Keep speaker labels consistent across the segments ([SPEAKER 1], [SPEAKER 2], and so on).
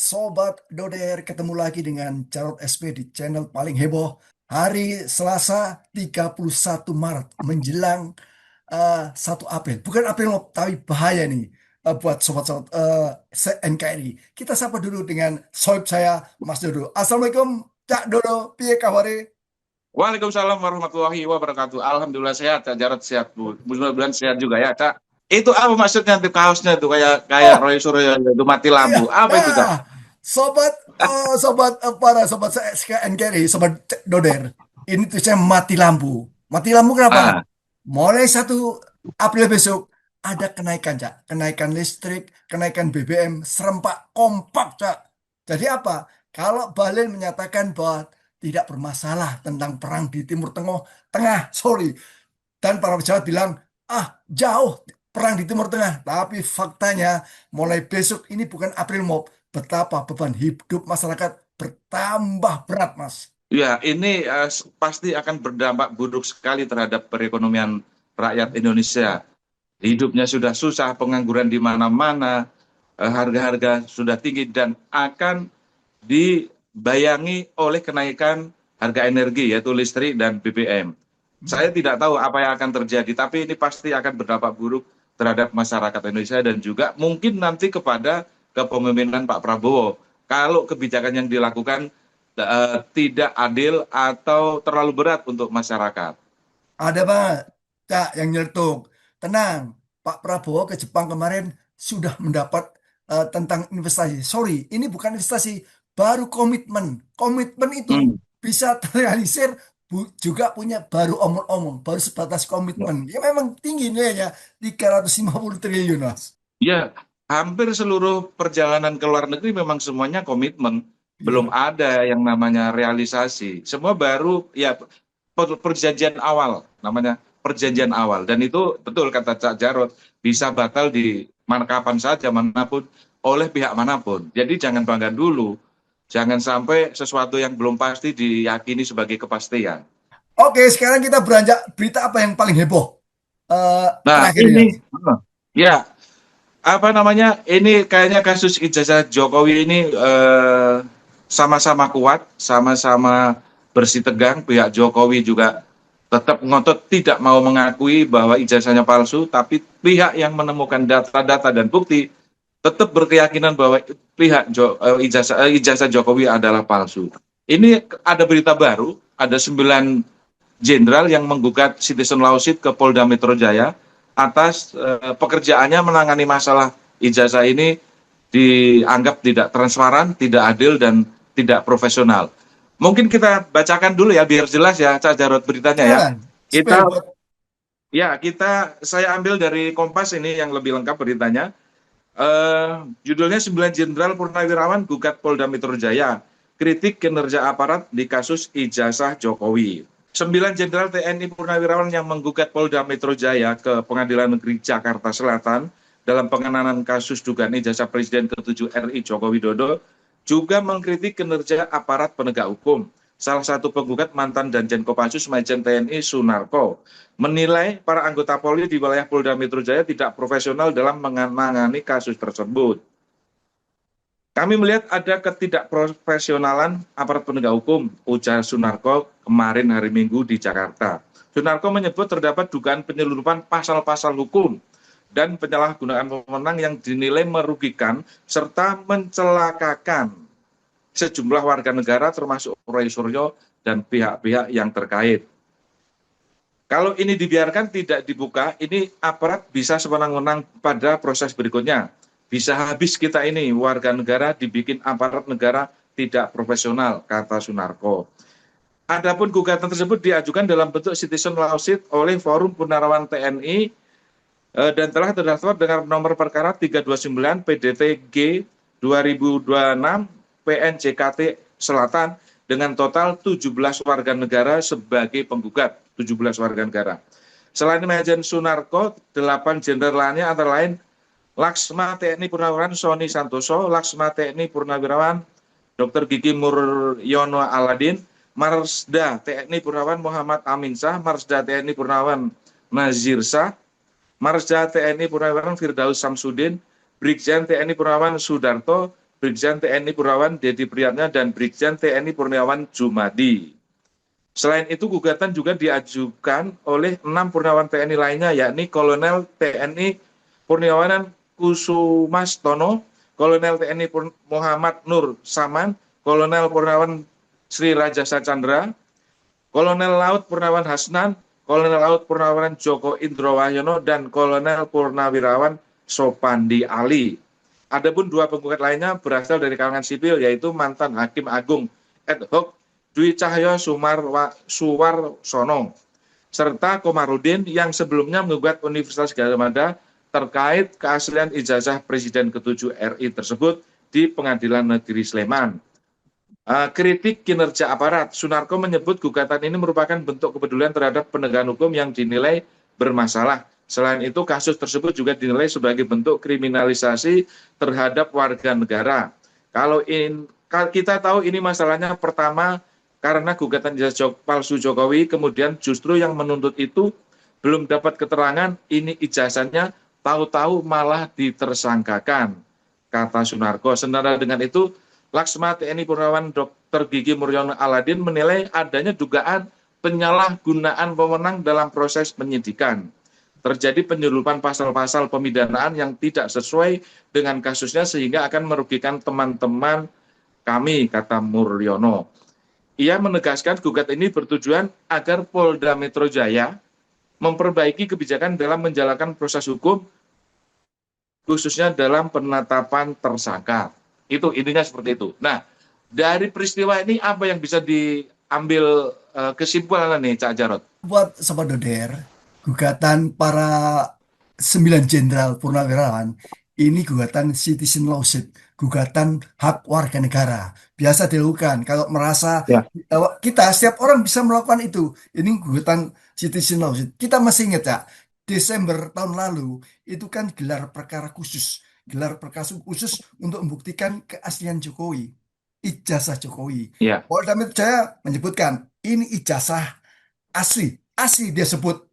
[SPEAKER 1] Sobat Doder, ketemu lagi dengan Jarod SP di channel paling heboh. Hari Selasa 31 Maret menjelang 1 April. Bukan April, tapi bahaya nih buat sobat-sobat NKRI. Kita sapa dulu dengan sohib saya, Mas Dodo. Assalamualaikum, Cak Dodo. Piye kabare?
[SPEAKER 2] Waalaikumsalam warahmatullahi wabarakatuh. Alhamdulillah sehat, Kak Jarod sehat, Bu. Mudah-mudahan sehat juga ya, Kak. Itu apa maksudnya tuh kaosnya tuh kayak kayak
[SPEAKER 1] Oh,
[SPEAKER 2] Roy Suryo itu mati
[SPEAKER 1] iya.
[SPEAKER 2] lampu. Apa itu, Kak?
[SPEAKER 1] Nah, sobat para sobat saya NKRI, sobat Cak Doder. Ini tuh saya mati lampu. Mati lampu kenapa?
[SPEAKER 2] Ah,
[SPEAKER 1] Mulai 1 April besok ada kenaikan, Cak. Kenaikan listrik, kenaikan BBM, serempak kompak, Cak. Jadi apa? Kalau Balen menyatakan bahwa tidak bermasalah tentang perang di Timur Tengah, sorry. Dan para pejabat bilang, jauh perang di Timur Tengah. Tapi faktanya mulai besok ini bukan April Mop. Betapa beban hidup masyarakat bertambah berat, Mas.
[SPEAKER 2] ya ini pasti akan berdampak buruk sekali terhadap perekonomian rakyat Indonesia. Hidupnya sudah susah, pengangguran di mana-mana, harga-harga sudah tinggi dan akan dibayangi oleh kenaikan harga energi yaitu listrik dan BBM. Saya tidak tahu apa yang akan terjadi, tapi ini pasti akan berdampak buruk terhadap masyarakat Indonesia dan juga mungkin nanti kepada kepemimpinan Pak Prabowo. Kalau kebijakan yang dilakukan tidak adil atau terlalu berat untuk masyarakat.
[SPEAKER 1] Ada banget, Cak, yang nyeletuk. Tenang, Pak Prabowo ke Jepang kemarin sudah mendapat tentang investasi. Sorry, ini bukan investasi, baru komitmen. Komitmen itu
[SPEAKER 2] Hmm.
[SPEAKER 1] bisa terrealisir juga punya baru omong-omong, baru sebatas komitmen. Ya memang tinggi nilainya 350 triliun, Mas.
[SPEAKER 2] Ya, hampir seluruh perjalanan ke luar negeri memang semuanya komitmen. Belum
[SPEAKER 1] Iya.
[SPEAKER 2] ada yang namanya realisasi. Semua baru ya perjanjian awal, namanya perjanjian awal. Dan itu betul kata Cak Jarod, bisa batal di mana kapan saja, manapun, oleh pihak manapun. Jadi jangan bangga dulu. Jangan sampai sesuatu yang belum pasti diyakini sebagai kepastian.
[SPEAKER 1] Oke, sekarang kita beranjak berita apa yang paling heboh
[SPEAKER 2] Nah,
[SPEAKER 1] terakhir ini,
[SPEAKER 2] ini,
[SPEAKER 1] Mas?
[SPEAKER 2] ya, apa namanya, ini kayaknya kasus ijazah Jokowi ini sama-sama kuat, sama-sama bersih tegang. Pihak Jokowi juga tetap ngotot tidak mau mengakui bahwa ijazahnya palsu, tapi pihak yang menemukan data-data dan bukti tetap berkeyakinan bahwa ijazah Jokowi adalah palsu. Ini ada berita baru, ada 9 jenderal yang menggugat citizen lawsuit ke Polda Metro Jaya atas pekerjaannya menangani masalah ijazah ini dianggap tidak transparan, tidak adil, dan tidak profesional. Mungkin kita bacakan dulu ya, biar jelas ya, Cak Jarod beritanya ya.
[SPEAKER 1] Silakan, spill
[SPEAKER 2] Kita,
[SPEAKER 1] buat.
[SPEAKER 2] saya ambil dari Kompas ini yang lebih lengkap beritanya. Judulnya 9 Jenderal Purnawirawan Gugat Polda Metro Jaya, kritik kinerja aparat di kasus ijazah Jokowi. 9 Jenderal TNI Purnawirawan yang menggugat Polda Metro Jaya ke Pengadilan Negeri Jakarta Selatan dalam pengenaan kasus dugaan ijazah Presiden ke-7 RI Joko Widodo juga mengkritik kinerja aparat penegak hukum. Salah satu penggugat mantan Danjen Kopassus Majen TNI Sunarko menilai para anggota Polri di wilayah Polda Metro Jaya tidak profesional dalam menangani kasus tersebut. Kami melihat ada ketidakprofesionalan aparat penegak hukum, ujar Sunarko kemarin hari Minggu di Jakarta. Sunarko menyebut terdapat dugaan penyelundupan pasal-pasal hukum dan penyalahgunaan wewenang yang dinilai merugikan serta mencelakakan sejumlah warga negara termasuk Roy Suryo dan pihak-pihak yang terkait. Kalau ini dibiarkan tidak dibuka, ini aparat bisa sewenang-wenang pada proses berikutnya. Bisa habis kita ini, warga negara dibikin aparat negara tidak profesional, kata Sunarko. Adapun gugatan tersebut diajukan dalam bentuk citizen lawsuit oleh Forum Purnawirawan TNI dan telah terdaftar dengan nomor perkara 329 PDTG 2026 PNJKT Selatan dengan total 17 warga negara sebagai penggugat, 17 warga negara. Selain Majen Sunarko, 8 jenderal lainnya antara lain Laksma TNI Purnawirawan Sony Santoso, Laksma TNI Purnawirawan Dr. Gigi Muryono Aladin, Marsda TNI Purnawirawan Muhammad Amin Shah, Marsda TNI Purnawirawan Nazir Shah, Marsda TNI Purnawirawan Firdaus Samsudin, Brigjen TNI Purnawirawan Sudarto, Brigjen TNI Purnawan Dedi Priyatna, dan Brigjen TNI Purnawan Jumadi. Selain itu, gugatan juga diajukan oleh 6 Purnawan TNI lainnya, yakni Kolonel TNI Purnawan Kusumastono, Kolonel TNI Muhammad Nur Saman, Kolonel Purnawan Sri Rajasa Chandra, Kolonel Laut Purnawan Hasnan, Kolonel Laut Purnawan Joko Indro Wahyono, dan Kolonel Purnawirawan Sopandi Ali. Adapun 2 penggugat lainnya berasal dari kalangan sipil, yaitu mantan Hakim Agung ad hoc Dwi Cahyo Suwarsono, serta Komarudin yang sebelumnya menggugat Universitas Gadjah Mada terkait keaslian ijazah Presiden ke-7 RI tersebut di Pengadilan Negeri Sleman. Kritik kinerja aparat, Sunarko menyebut gugatan ini merupakan bentuk kepedulian terhadap penegakan hukum yang dinilai bermasalah. Selain itu, kasus tersebut juga dinilai sebagai bentuk kriminalisasi terhadap warga negara. Kalau kita tahu ini masalahnya pertama karena gugatan ijazah palsu Jokowi, kemudian justru yang menuntut itu belum dapat keterangan, ini ijazahnya tahu-tahu malah ditersangkakan, kata Sunarko. Senada dengan itu, Laksma TNI Purnawan Dr. Gigi Muryono Aladin menilai adanya dugaan penyalahgunaan wewenang dalam proses penyidikan. Terjadi penyelundupan pasal-pasal pemidanaan yang tidak sesuai dengan kasusnya sehingga akan merugikan teman-teman kami, kata Muryono. Ia menegaskan gugatan ini bertujuan agar Polda Metro Jaya memperbaiki kebijakan dalam menjalankan proses hukum, khususnya dalam penetapan tersangka. Itu intinya seperti itu. Nah, dari peristiwa ini apa yang bisa diambil kesimpulan nih, Cak Jarot?
[SPEAKER 1] Buat Sobat Doder, gugatan para 9 jenderal purnawirawan ini gugatan citizen lawsuit, gugatan hak warga negara. Biasa dilakukan kalau merasa
[SPEAKER 2] Ya,
[SPEAKER 1] kita setiap orang bisa melakukan itu. Ini gugatan citizen lawsuit. Kita masih ingat ya, Desember tahun lalu itu kan gelar perkara khusus untuk membuktikan keaslian Jokowi, ijazah Jokowi.
[SPEAKER 2] ya,
[SPEAKER 1] Polda Metro Jaya menyebutkan ini ijazah asli, asli dia sebut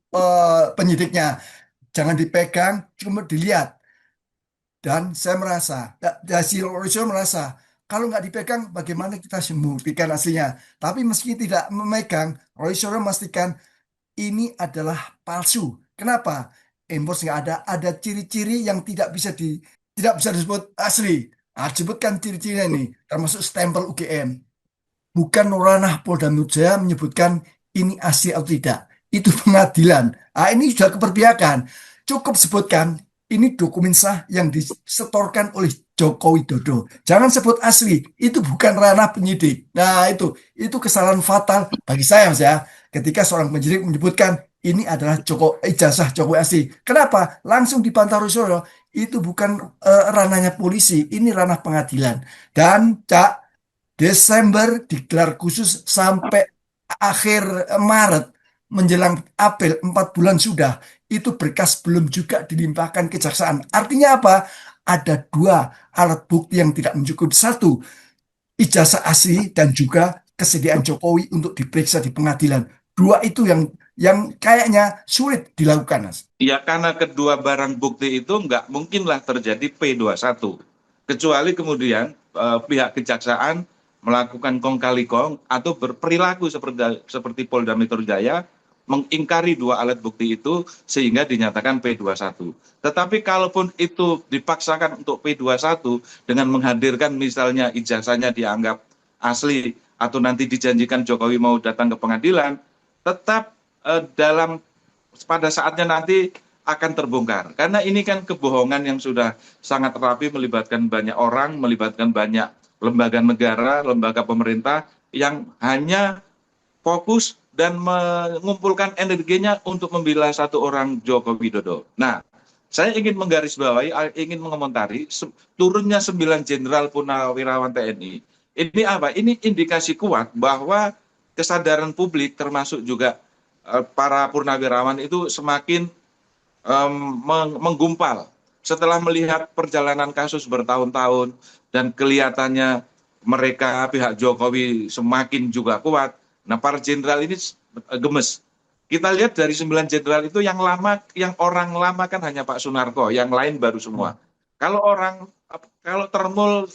[SPEAKER 1] penyidiknya. Jangan dipegang, cuma dilihat. Dan saya merasa, Hasil Roysol merasa, kalau nggak dipegang, bagaimana kita membuktikan aslinya? Tapi meski tidak memegang, Roysol memastikan ini adalah palsu. Kenapa? Embos nggak ada ciri-ciri yang tidak bisa disebut asli. Nah, sebutkan ciri-cirinya ini, termasuk stempel UGM. Bukan ranah Polda Metro Jaya menyebutkan ini asli atau tidak. Itu pengadilan. Ah, ini sudah keperpihakan. Cukup sebutkan ini dokumen sah yang disetorkan oleh Joko Widodo. Jangan sebut asli. Itu bukan ranah penyidik. Nah, itu kesalahan fatal bagi saya, Mas ya. Ketika seorang penyidik menyebutkan ini adalah ijazah Jokowi asli. Kenapa? Langsung dibantah Rusyono. Itu bukan ranahnya polisi, ini ranah pengadilan. Dan Cak, Desember digelar khusus sampai akhir Maret menjelang April 4 bulan sudah itu berkas belum juga dilimpahkan kejaksaan. Artinya apa? Ada 2 alat bukti yang tidak mencukupi. Satu, ijazah asli dan juga kesediaan Jokowi untuk diperiksa di pengadilan. Dua itu yang kayaknya sulit dilakukan, Mas.
[SPEAKER 2] ya, karena kedua barang bukti itu nggak mungkinlah terjadi P21. Kecuali kemudian pihak kejaksaan melakukan kong kali kong atau berperilaku seperti Polda Metro Jaya mengingkari 2 alat bukti itu sehingga dinyatakan P21. Tetapi kalaupun itu dipaksakan untuk P21 dengan menghadirkan misalnya ijazahnya dianggap asli atau nanti dijanjikan Jokowi mau datang ke pengadilan, tetap dalam pada saatnya nanti akan terbongkar. Karena ini kan kebohongan yang sudah sangat rapi, melibatkan banyak orang, melibatkan banyak lembaga negara, lembaga pemerintah yang hanya fokus dan mengumpulkan energinya untuk membela satu orang Joko Widodo. Nah, saya ingin menggarisbawahi, ingin mengomentari turunnya 9 jenderal purnawirawan TNI. Ini apa? Ini indikasi kuat bahwa kesadaran publik termasuk juga para purnawirawan itu semakin menggumpal setelah melihat perjalanan kasus bertahun-tahun dan kelihatannya mereka pihak Jokowi semakin juga kuat. Nah, para jenderal ini gemes. Kita lihat dari 9 jenderal itu yang lama, yang orang lama kan hanya Pak Sunarko, yang lain baru semua. Kalau orang kalau Termul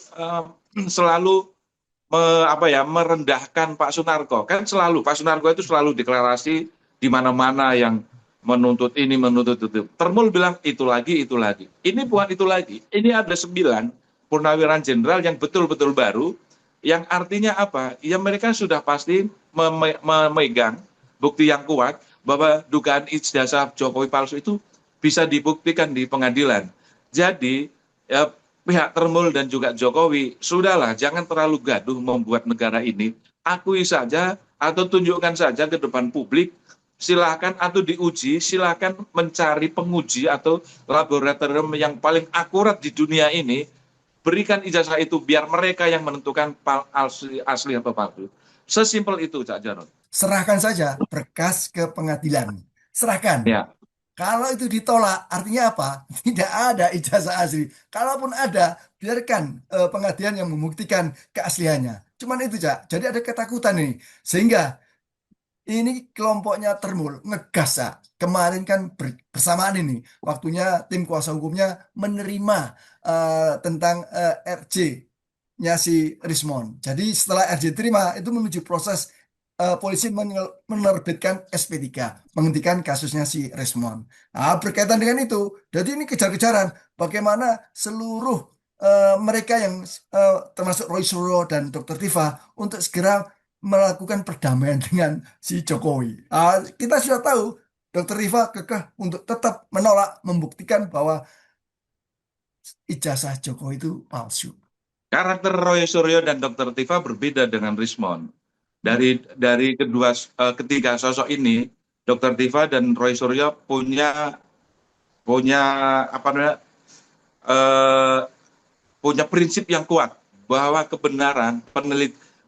[SPEAKER 2] selalu merendahkan Pak Sunarko, kan selalu Pak Sunarko itu selalu deklarasi di mana-mana yang menuntut ini menuntut itu. Termul bilang itu lagi itu lagi. Ini bukan itu lagi. Ini ada 9 purnawiran jenderal yang betul-betul baru, yang artinya apa? Ya mereka sudah pasti memegang bukti yang kuat bahwa dugaan ijazah Jokowi palsu itu bisa dibuktikan di pengadilan. Jadi ya, pihak Termul dan juga Jokowi, sudahlah jangan terlalu gaduh membuat negara ini. Akui saja atau tunjukkan saja ke depan publik, silakan atau diuji, silakan mencari penguji atau laboratorium yang paling akurat di dunia ini, berikan ijazah itu biar mereka yang menentukan asli, asli atau palsu. Sesimpel itu, Cak Jarod.
[SPEAKER 1] Serahkan saja berkas ke pengadilan. Serahkan.
[SPEAKER 2] Ya,
[SPEAKER 1] Kalau itu ditolak, artinya apa? Tidak ada ijazah asli. Kalaupun ada, biarkan pengadilan yang membuktikan keasliannya. Cuman itu, Cak. Jadi ada ketakutan ini. Sehingga ini kelompoknya Termul ngegas, Cak. Kemarin kan bersamaan ini, waktunya tim kuasa hukumnya menerima tentang RJ-nya si Rismond. Jadi setelah RJ terima, itu menuju proses polisi menerbitkan SP3, menghentikan kasusnya si Rismond. Nah, berkaitan dengan itu, jadi ini kejar-kejaran bagaimana seluruh mereka yang termasuk Roy Suryo dan Dr. Tifa untuk segera melakukan perdamaian dengan si Jokowi. Kita sudah tahu Dr. Tifa kekeh untuk tetap menolak membuktikan bahwa ijazah Jokowi itu palsu.
[SPEAKER 2] karakter Roy Suryo dan Dr. Tifa berbeda dengan Rismond. Dari ketiga sosok ini, Dr. Tifa dan Roy Suryo punya punya apa namanya eh, punya prinsip yang kuat bahwa kebenaran,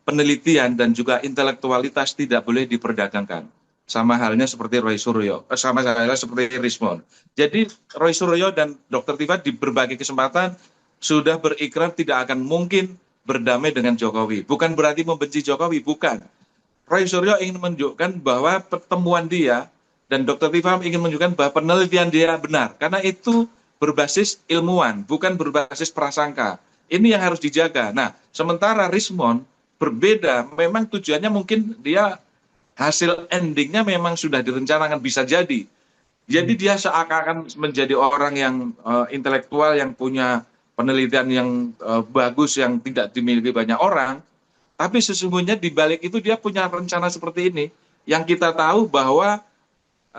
[SPEAKER 2] penelitian dan juga intelektualitas tidak boleh diperdagangkan. Sama halnya seperti Roy Suryo, sama halnya seperti Rismond. Jadi Roy Suryo dan Dr. Tifa di berbagai kesempatan sudah berikrar tidak akan mungkin berdamai dengan Jokowi. Bukan berarti membenci Jokowi, bukan. Roy Suryo ingin menunjukkan bahwa pertemuan dia dan Dr. Tifa ingin menunjukkan bahwa penelitian dia benar. Karena itu berbasis ilmuwan, bukan berbasis prasangka. Ini yang harus dijaga. Nah, sementara Rismond berbeda, memang tujuannya mungkin dia hasil endingnya memang sudah direncanakan bisa jadi. Jadi dia seakan-akan menjadi orang yang intelektual, yang punya penelitian yang bagus, yang tidak dimiliki banyak orang. Tapi sesungguhnya di balik itu dia punya rencana seperti ini. Yang kita tahu bahwa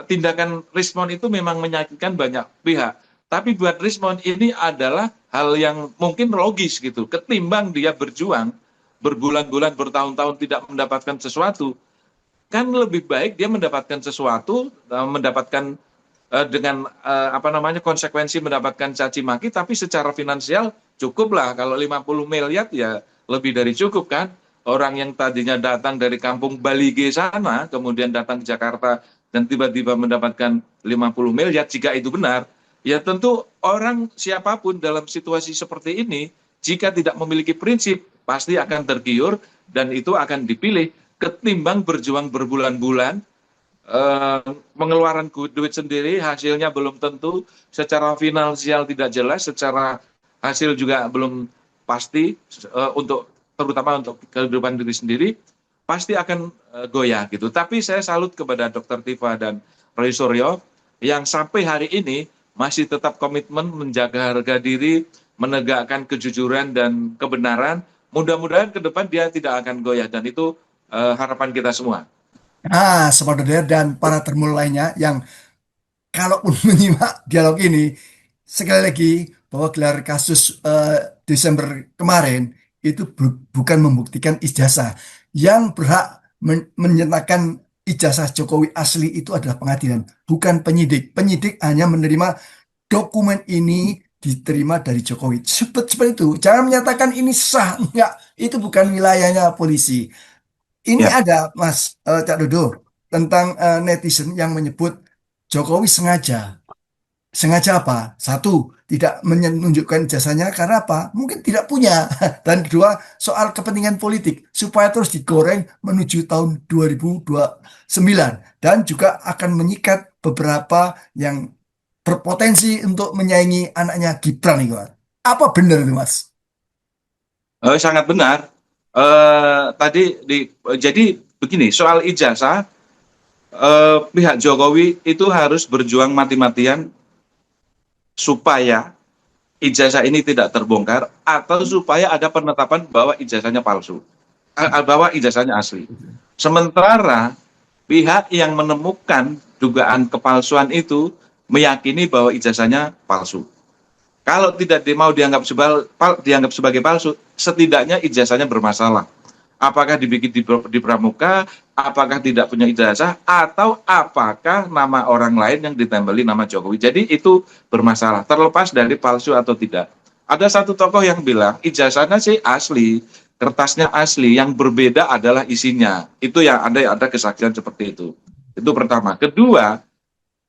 [SPEAKER 2] tindakan Rismond itu memang menyakitkan banyak pihak. Tapi buat Rismond ini adalah hal yang mungkin logis gitu. Ketimbang dia berjuang berbulan-bulan, bertahun-tahun tidak mendapatkan sesuatu, kan lebih baik dia mendapatkan sesuatu, mendapatkan dengan konsekuensi mendapatkan caci maki, tapi secara finansial cukuplah. Kalau 50 miliar ya lebih dari cukup kan. Orang yang tadinya datang dari kampung Balige sana, kemudian datang ke Jakarta dan tiba-tiba mendapatkan 50 miliar, jika itu benar, ya tentu orang siapapun dalam situasi seperti ini, jika tidak memiliki prinsip, pasti akan tergiur dan itu akan dipilih ketimbang berjuang berbulan-bulan, eh, mengeluarkan duit sendiri, hasilnya belum tentu, secara finansial tidak jelas, secara hasil juga belum pasti, untuk terutama untuk kehidupan diri sendiri, pasti akan goyah gitu. Tapi saya salut kepada Dr. Tifa dan Roy Suryo yang sampai hari ini masih tetap komitmen menjaga harga diri, menegakkan kejujuran dan kebenaran. Mudah-mudahan ke depan dia tidak akan goyah dan itu harapan kita semua.
[SPEAKER 1] Saudara dan para termul lainnya yang kalaupun menyimak dialog ini, sekali lagi bahwa gelar kasus Desember kemarin itu bukan membuktikan ijazah. Yang berhak menyatakan ijazah Jokowi asli itu adalah pengadilan, bukan penyidik. Penyidik hanya menerima dokumen ini diterima dari Jokowi. Seperti itu. Jangan menyatakan ini sah. Enggak, itu bukan wilayahnya polisi. Ini
[SPEAKER 2] Ya.
[SPEAKER 1] ada, Mas Cak Dodo, tentang netizen yang menyebut Jokowi sengaja. Sengaja apa? Satu, tidak menunjukkan jasanya karena apa? Mungkin tidak punya. Dan kedua, soal kepentingan politik supaya terus digoreng menuju tahun 2029 dan juga akan menyikat beberapa yang berpotensi untuk menyaingi anaknya Gibran nih, Mas. Apa benar itu, Mas?
[SPEAKER 2] Sangat benar. Tadi jadi begini, soal ijazah, pihak Jokowi itu harus berjuang mati-matian supaya ijazah ini tidak terbongkar atau supaya ada penetapan bahwa ijazahnya palsu, bahwa ijazahnya asli. Sementara pihak yang menemukan dugaan kepalsuan itu meyakini bahwa ijazahnya palsu. Kalau tidak mau dianggap sebagai palsu, setidaknya ijazahnya bermasalah. Apakah dibikin di pramuka, apakah tidak punya ijazah, atau apakah nama orang lain yang ditempeli nama Jokowi. Jadi itu bermasalah, terlepas dari palsu atau tidak. Ada satu tokoh yang bilang ijazahnya sih asli, kertasnya asli, yang berbeda adalah isinya. Itu yang ada kesaksian seperti itu. Itu pertama. Kedua,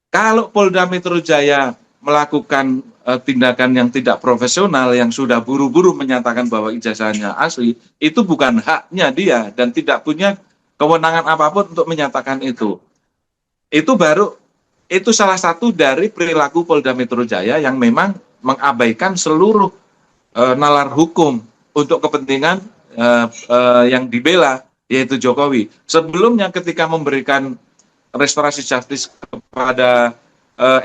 [SPEAKER 2] kalau Polda Metro Jaya melakukan tindakan yang tidak profesional, yang sudah buru-buru menyatakan bahwa ijazahnya asli, itu bukan haknya dia dan tidak punya kewenangan apapun untuk menyatakan itu. Itu baru itu salah satu dari perilaku Polda Metro Jaya yang memang mengabaikan seluruh nalar hukum untuk kepentingan yang dibela, yaitu Jokowi. Sebelumnya ketika memberikan restorasi justice kepada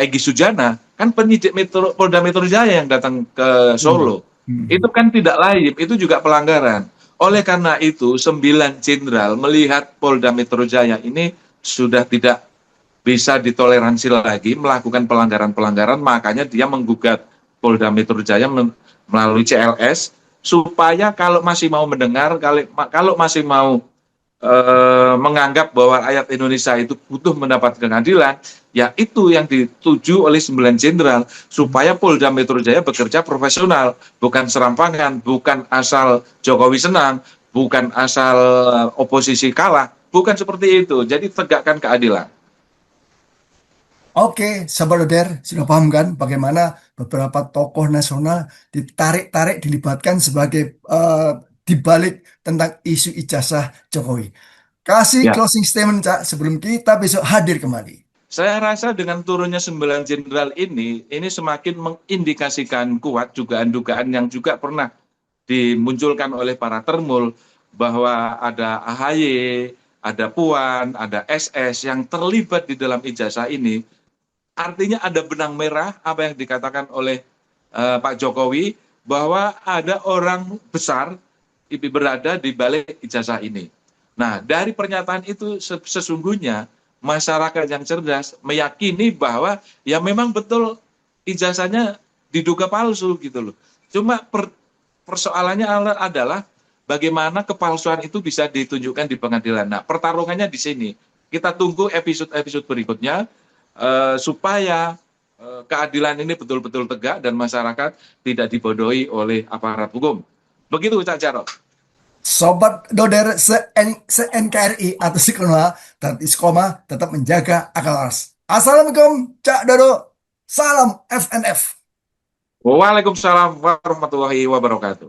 [SPEAKER 2] Egy Sujana, kan penyidik Polda Metro Jaya yang datang ke
[SPEAKER 1] Hmm.
[SPEAKER 2] Solo.
[SPEAKER 1] Hmm.
[SPEAKER 2] Itu kan tidak lain, itu juga pelanggaran. Oleh karena itu, 9 jenderal melihat Polda Metro Jaya ini sudah tidak bisa ditoleransi lagi melakukan pelanggaran-pelanggaran, makanya dia menggugat Polda Metro Jaya melalui CLS supaya kalau masih mau mendengar, kalau masih mau menganggap bahwa rakyat Indonesia itu butuh mendapat keadilan, ya itu yang dituju oleh 9 jenderal supaya Polda Metro Jaya bekerja profesional, bukan serampangan, bukan asal Jokowi senang, bukan asal oposisi kalah, bukan seperti itu. Jadi tegakkan keadilan.
[SPEAKER 1] Oke, sahabat Loder, sudah paham kan bagaimana beberapa tokoh nasional ditarik-tarik, dilibatkan sebagai dibalik tentang isu ijazah Jokowi. Kasih
[SPEAKER 2] Ya,
[SPEAKER 1] closing statement, Cak, sebelum kita besok hadir kembali.
[SPEAKER 2] saya rasa dengan turunnya 9 jenderal ini semakin mengindikasikan kuat dugaan-dugaan yang juga pernah dimunculkan oleh para termul bahwa ada AHY, ada Puan, ada SS yang terlibat di dalam ijazah ini. Artinya ada benang merah apa yang dikatakan oleh Pak Jokowi bahwa ada orang besar berada di balik ijazah ini. Nah, dari pernyataan itu sesungguhnya masyarakat yang cerdas meyakini bahwa ya memang betul ijazahnya diduga palsu gitu loh. Cuma persoalannya adalah bagaimana kepalsuan itu bisa ditunjukkan di pengadilan. Nah, pertarungannya di sini. Kita tunggu episode-episode berikutnya supaya keadilan ini betul-betul tegak dan masyarakat tidak dibodohi oleh aparat hukum. Begitu, Cak Jarot.
[SPEAKER 1] Sobat Doder se-NKRI atau Sekolah dan Iskoma tetap menjaga akal waras. Assalamualaikum, Cak Dodo. Salam FNF.
[SPEAKER 2] Waalaikumsalam warahmatullahi wabarakatuh.